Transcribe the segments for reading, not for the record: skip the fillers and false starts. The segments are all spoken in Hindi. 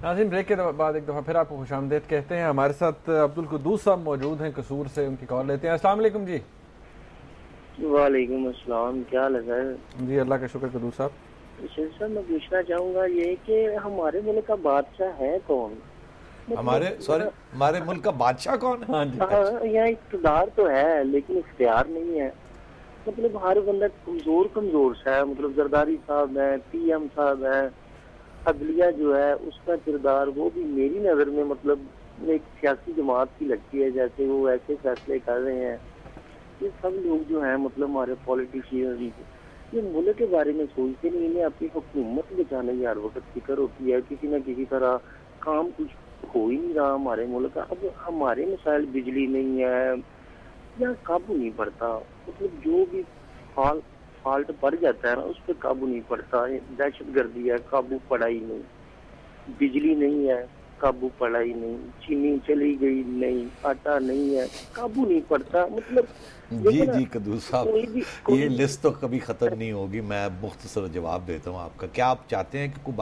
नाज़रीन, ब्रेक के बाद एक दफ़ा फिर आपको खुशामदीद कहते हैं। हमारे साथ अब्दुल कुद्दूस साहब मौजूद हैं कसूर से, उनकी कॉल लेते हैं। अस्सलाम वालेकुम जी। वालेकुम अस्सलाम, क्या हाल है सर? जी अल्लाह का शुक्र। कुद्दूस साहब, सर मैं पूछना चाहूँगा ये कि हमारे मुल्क का बादशाह है कौन? हमारे मुल्क का बादशाह कौन है? हाँ जी। हाँ, यहाँ इक़्तिदार तो है लेकिन इख्तियार नहीं है। मतलब हर बंदा कमजोर कमजोर सा है। मतलब जरदारी साहब है, PM साहब है, अदलिया जो है उसका किरदार वो भी मेरी नज़र में मतलब एक सियासी जमात की लगती है, जैसे वो ऐसे फैसले कर रहे हैं। ये सब लोग जो है मतलब हमारे पॉलिटिशियन ये मुल्क के बारे में सोचते नहीं, इन्हें अपनी हुकूमत बचाने की हर वक्त फिक्र होती है। किसी न किसी तरह काम कुछ हो ही नहीं रहा हमारे मुल्क का। अब हमारे मसाइल बिजली नहीं है या काबू नहीं पड़ता। मतलब जो भी फॉल्ट पड़ जाता है ना उस पर काबू नहीं पड़ता। दहशत गर्दी है, काबू पड़ा ही नहीं। बिजली नहीं है, काबू पड़ा ही नहीं। चीनी चली गई नहीं, आटा नहीं है, काबू नहीं पड़ता। मतलब जी कुद्दूस साहब, ये लिस्ट तो कभी ख़त्म नहीं होगी। मैं मुख्तसर जवाब देता हूँ आपका। क्या आप चाहते हैं कि कोई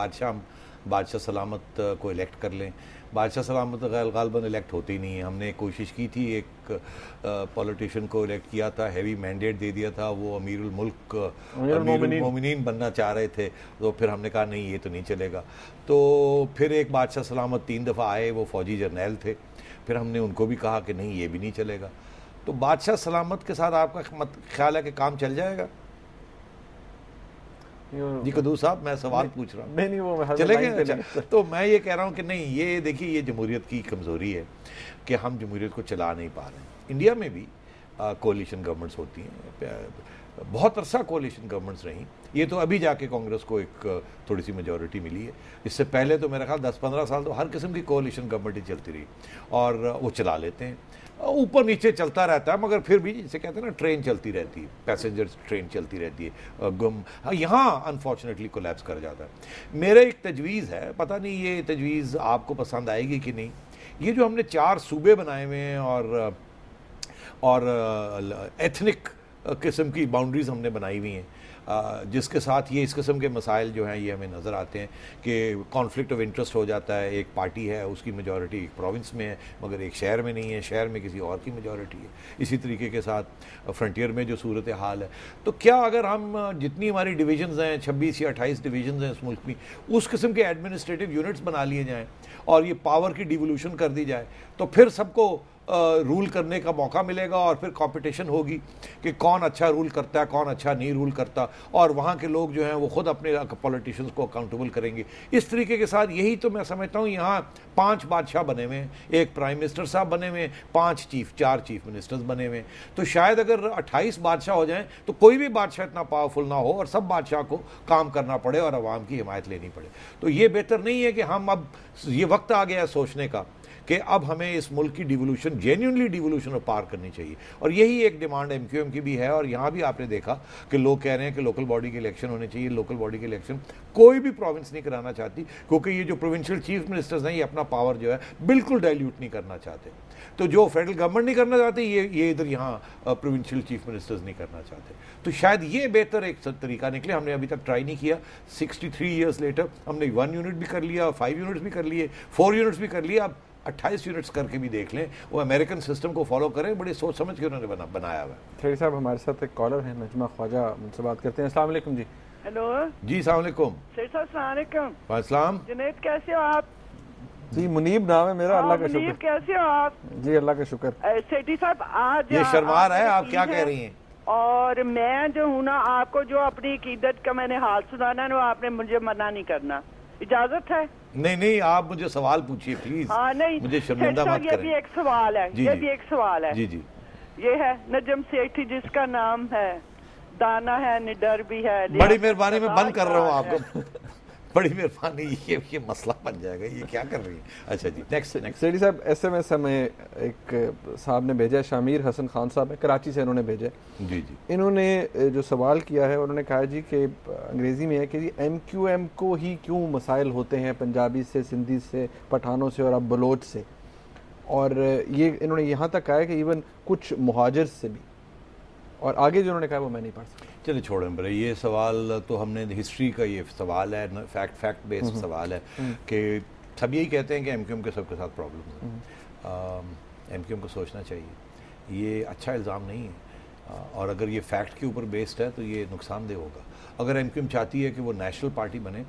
बादशाह सलामत को इलेक्ट कर लें? बादशाह सलामत गालिबन इलेक्ट होती नहीं है। हमने कोशिश की थी, एक पॉलिटिशियन को इलेक्ट किया था, हैवी मैंडेट दे दिया था, वो अमीरुल मोमिनीन बनना चाह रहे थे। तो फिर हमने कहा नहीं, ये तो नहीं चलेगा। तो फिर एक बादशाह सलामत 3 दफ़ा आए, वो फौजी जर्नैल थे। फिर हमने उनको भी कहा कि नहीं, ये भी नहीं चलेगा। तो बादशाह सलामत के साथ आपका ख्याल है कि काम चल जाएगा? जी कुद्दूस साहब, मैं सवाल पूछ रहा हूँ। नहीं वो चलेंगे। अच्छा, तो मैं ये कह रहा हूँ कि नहीं, ये देखिए, ये जमहूरियत की कमज़ोरी है कि हम जमहूरियत को चला नहीं पा रहे हैं। इंडिया में भी कोalition गवर्नमेंट्स होती हैं, बहुत अरसा कोalition गवर्नमेंट्स रहीं। ये तो अभी जाके कांग्रेस को एक थोड़ी सी मेजॉरिटी मिली है। इससे पहले तो मेरा ख्याल 10-15 साल तो हर किस्म की कोalition गवर्नमेंट ही चलती रही, और वो चला लेते हैं। ऊपर नीचे चलता रहता है, मगर फिर भी जिसे कहते हैं ना, ट्रेन चलती रहती है, पैसेंजर ट्रेन चलती रहती है। यहाँ अनफॉर्चुनेटली कोलैप्स कर जाता है। मेरे एक तजवीज़ है, पता नहीं ये तजवीज़ आपको पसंद आएगी कि नहीं। ये जो हमने 4 सूबे बनाए हुए हैं और एथनिक किस्म की बाउंड्रीज़ हमने बनाई हुई हैं, जिसके साथ ये इस किस्म के मसाइल जो हैं ये हमें नज़र आते हैं कि कॉन्फ्लिक्ट ऑफ इंटरेस्ट हो जाता है। एक पार्टी है, उसकी मेजॉरिटी एक प्रोविंस में है मगर एक शहर में नहीं है, शहर में किसी और की मेजॉरिटी है। इसी तरीके के साथ फ्रंटियर में जो सूरत हाल है, तो क्या अगर हम जितनी हमारी डिवीजन्स हैं, 26 या 28 डिवीजन्स हैं इस मुल्क में, उस किस्म के एडमिनिस्ट्रेटिव यूनिट्स बना लिए जाएँ और ये पावर की डिवोल्यूशन कर दी जाए, तो फिर सबको रूल करने का मौका मिलेगा और फिर कंपटीशन होगी कि कौन अच्छा रूल करता है, कौन अच्छा नहीं रूल करता, और वहाँ के लोग जो हैं वो खुद अपने पॉलिटिशियंस को अकाउंटेबल करेंगे। इस तरीके के साथ यही तो मैं समझता हूँ, यहाँ 5 बादशाह बने हुए हैं, एक प्राइम मिनिस्टर साहब बने हुए हैं, 4 चीफ मिनिस्टर्स बने हुए हैं। तो शायद अगर 28 बादशाह हो जाएं तो कोई भी बादशाह इतना पावरफुल ना हो और सब बादशाह को काम करना पड़े और आवाम की हिमायत लेनी पड़े। तो ये बेहतर नहीं है कि हम अब ये वक्त आ गया है सोचने का कि अब हमें इस मुल्क की devolution, genuinely devolution of power करनी चाहिए। और यही एक डिमांड MQM की भी है। और यहाँ भी आपने देखा कि लोग कह रहे हैं कि लोकल बॉडी के इलेक्शन होने चाहिए। लोकल बॉडी के इलेक्शन कोई भी प्रोविंस नहीं कराना चाहती, क्योंकि ये जो प्रोविंशियल चीफ मिनिस्टर्स हैं ये अपना पावर जो है बिल्कुल डाइल्यूट नहीं करना चाहते। तो जो फेडरल गवर्नमेंट नहीं करना चाहती, ये इधर यहाँ प्रोविंशियल चीफ मिनिस्टर्स नहीं करना चाहते। तो शायद ये बेहतर एक तरीका निकले। हमने अभी तक ट्राई नहीं किया। 63 ईयर्स लेटर हमने 1 यूनिट भी कर लिया, 5 यूनिट्स भी कर लिए, 4 यूनिट्स भी कर लिए, अब 28 यूनिट्स करके भी देख लें। वो अमेरिकन सिस्टम को फॉलो करें, बड़ी सोच समझ के उन्होंने बनाया हुआ है। खैर साहब, हमारे साथ एक कॉलर है नजमा ख्वाजा, उनसे बात करते हैं। अस्सलाम वालेकुम जी। हेलो जी, अस्सलाम वालेकुम। वालेकुम। जुनैद कैसे हो आप? जी मुनीब नाम है मेरा। अल्लाह का शुक्र। मुनीब कैसे हो आप? जी अल्लाह का शुक्र। सेठी साहब, आज ये शर्मा रहा है, आप क्या कह रही हैं? और मैं जो हूँ ना, आपको जो अपनी अकीदत का मैंने हाल सुनाना है, आपने मुझे मना नहीं करना, इजाजत है? नहीं, आप मुझे सवाल पूछिए प्लीज। हाँ, नहीं, मुझे शर्मिंदा मत करें। ये भी एक सवाल है। जी, ये भी एक सवाल है। जी। ये है नजम सेठी, जिसका नाम है, दाना है, निडर भी है। बड़ी मेहरबानी, मैं बंद कर रहा हूँ आपको। बड़ी मेहरबानी, ये मसला बन जाएगा। ये क्या कर रही है? अच्छा जी, नेक्स्ट। सेठी साहब, SMS हमें एक साहब ने भेजा है, शामिर हसन खान साहब है, कराची से इन्होंने भेजा है। जी। इन्होंने जो सवाल किया है, उन्होंने कहा जी कि अंग्रेज़ी में है कि जी MQM को ही क्यों मसाइल होते हैं पंजाबी से, सिंधी से, पठानों से और अब बलोच से। और ये इन्होंने यहाँ तक कहा है कि इवन कुछ मुहाजिर से भी। और आगे जो उन्होंने कहा वो मैं नहीं पढ़ सकता। चलिए छोड़ें बड़े, ये सवाल तो हमने हिस्ट्री का, ये सवाल है, फैक्ट बेस्ड सवाल है कि सब यही कहते हैं कि एमक्यूएम के सबके साथ प्रॉब्लम है। एमक्यूएम को सोचना चाहिए, ये अच्छा इल्ज़ाम नहीं है, और अगर ये फैक्ट के ऊपर बेस्ड है तो ये नुकसानदेह होगा। अगर एमक्यूएम चाहती है कि वो नेशनल पार्टी बने,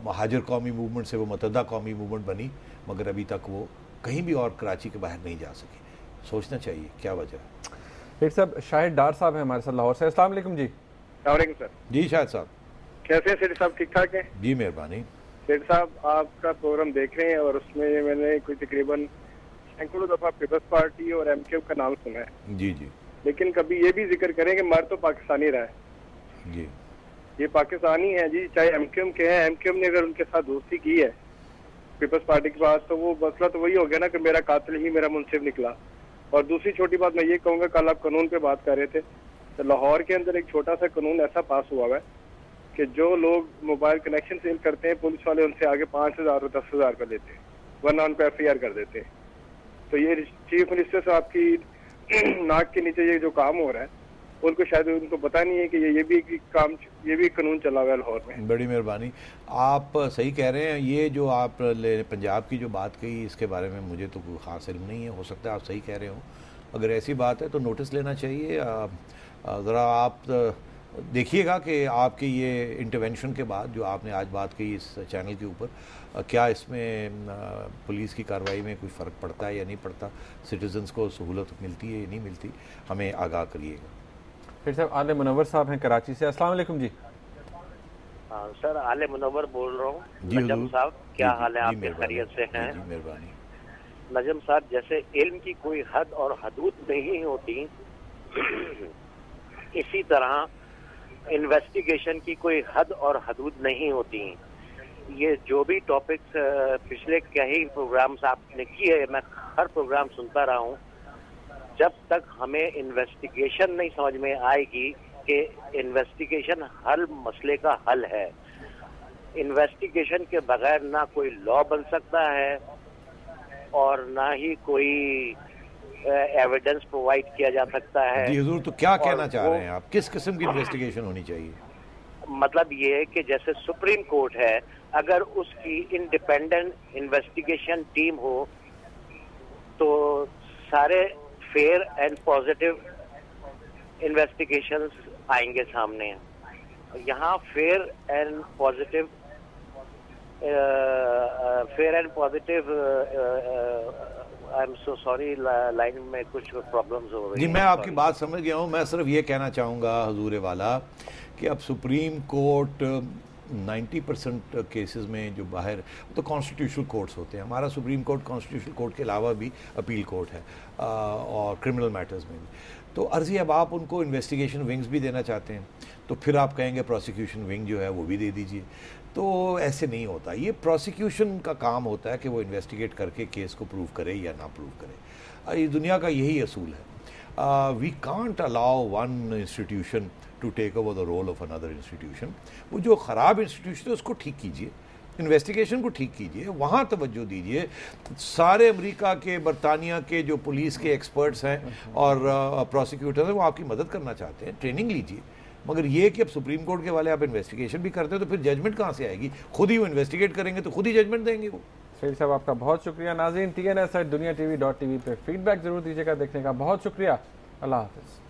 महाजर कौमी मूवमेंट से वो मुत्तहदा कौमी मूवमेंट बनी, मगर अभी तक वो कहीं भी और कराची के बाहर नहीं जा सकी। सोचना चाहिए क्या वजह है। एक साहब शाहिद डार साहब हैं हमारे साथ लाहौर से। अस्सलाम वालेकुम जी। वालेकुम सर। जी शाहिद साहब, कैसे हैं सेठ साहब? ठीक ठाक हैं जी, मेहरबानी। सेठ साहब, आपका प्रोग्राम देख रहे हैं और उसमें मैंने कोई तकरीबन सैकड़ों दफा पीपल्स पार्टी और एमक्यूएम का नाम सुना है। जी जी लेकिन कभी ये भी जिक्र करें कि मर तो पाकिस्तानी रहा है जी। ये पाकिस्तानी है जी, चाहे एमक्यूएम के हैं। एमक्यूएम ने अगर उनके साथ दोस्ती की है पीपल्स पार्टी के पास, तो वो मसला तो वही हो गया ना कि मेरा कातिल ही मेरा मुंसिफ निकला। और दूसरी छोटी बात मैं ये कहूँगा, कल आप कानून पे बात कर रहे थे, तो लाहौर के अंदर एक छोटा सा कानून ऐसा पास हुआ है कि जो लोग मोबाइल कनेक्शन सेल करते हैं, पुलिस वाले उनसे आगे 5,000 और 10,000 रुपये लेते हैं, वरना उन पर FIR कर देते हैं। तो ये चीफ मिनिस्टर साहब की नाक के नीचे ये जो काम हो रहा है, उनको शायद उनको पता नहीं है कि ये भी कानून चला हुआ है लाहौर में। बड़ी मेहरबानी, आप सही कह रहे हैं। ये जो आप पंजाब की जो बात कही, इसके बारे में मुझे तो कोई ख़ास इल्म नहीं है, हो सकता है आप सही कह रहे हो। अगर ऐसी बात है तो नोटिस लेना चाहिए। ज़रा आप देखिएगा कि आपके ये इंटरवेंशन के बाद जो आपने आज बात कही इस चैनल के ऊपर, क्या इसमें पुलिस की कार्रवाई में कोई फ़र्क पड़ता है या नहीं पड़ता, सिटीजन्स को सहूलत मिलती है या नहीं मिलती, हमें आगाह करिएगा। फिर साहब आले मुनव्वर साहब हैं कराची से। अस्सलाम वालेकुम जी। सर आले मुनव्वर बोल रहा हूँ। जी नजम साहब, क्या हाल है? जी, आपके मेहरबानी। खैरियत से हैं? जी मेहरबानी। नजम साहब, जैसे इल्म की कोई हद और हदूद नहीं होती, इसी तरह इन्वेस्टिगेशन की कोई हद और हदूद नहीं होती। ये जो भी टॉपिक्स पिछले कई प्रोग्राम्स आपने किए, मैं हर प्रोग्राम सुनता रहा हूँ। जब तक हमें इन्वेस्टिगेशन नहीं समझ में आएगी कि इन्वेस्टिगेशन हर मसले का हल है, इन्वेस्टिगेशन के बगैर ना कोई लॉ बन सकता है और ना ही कोई एविडेंस प्रोवाइड किया जा सकता है। जी हुजूर, तो क्या कहना चाह रहे हैं आप? किस किस्म की इन्वेस्टिगेशन होनी चाहिए? मतलब ये है कि जैसे सुप्रीम कोर्ट है, अगर उसकी इंडिपेंडेंट इन्वेस्टिगेशन टीम हो तो सारे फेयर एंड पॉजिटिव इन्वेस्टिगेशंस आएंगे सामने। यहाँ fair and positive I am so sorry, line में कुछ प्रॉब्लम्स हो रही जी, हैं। मैं आपकी बात समझ गया हूँ। मैं सिर्फ ये कहना चाहूँगा हुजूर वाला कि अब सुप्रीम कोर्ट 90% केसेस में जो बाहर तो कॉन्स्टिट्यूशनल कोर्ट्स होते हैं। हमारा सुप्रीम कोर्ट कॉन्स्टिट्यूशनल कोर्ट के अलावा भी अपील कोर्ट है, और क्रिमिनल मैटर्स में भी। तो अर्जी अब आप उनको इन्वेस्टिगेशन विंग्स भी देना चाहते हैं, तो फिर आप कहेंगे प्रोसिक्यूशन विंग जो है वो भी दे दीजिए। तो ऐसे नहीं होता। ये प्रोसिक्यूशन का काम होता है कि वो इन्वेस्टिगेट करके केस को प्रूव करे या ना प्रूव करे। ये दुनिया का यही असूल है। We can't allow one institution to take over the role of another institution. वो जो ख़राब इंस्टीट्यूशन है उसको ठीक कीजिए, इन्वेस्टिगेशन को ठीक कीजिए, वहाँ तवज्जो दीजिए। सारे अमेरिका के, बरतानिया के जो पुलिस के एक्सपर्ट्स हैं और प्रोसिक्यूटर हैं, वो आपकी मदद करना चाहते हैं, ट्रेनिंग लीजिए। मगर ये कि अब सुप्रीम कोर्ट के वाले आप इन्वेस्टिगेशन भी करते हैं तो फिर जजमेंट कहाँ से आएगी? खुद ही वो इन्वेस्टिगेट करेंगे तो खुद ही जजमेंट देंगे वो। सईद साहब आपका बहुत शुक्रिया। नाज़रीन, TNS@duniatv.tv पे फीडबैक जरूर दीजिएगा। देखने का बहुत शुक्रिया। अल्लाह हाफ़िज़।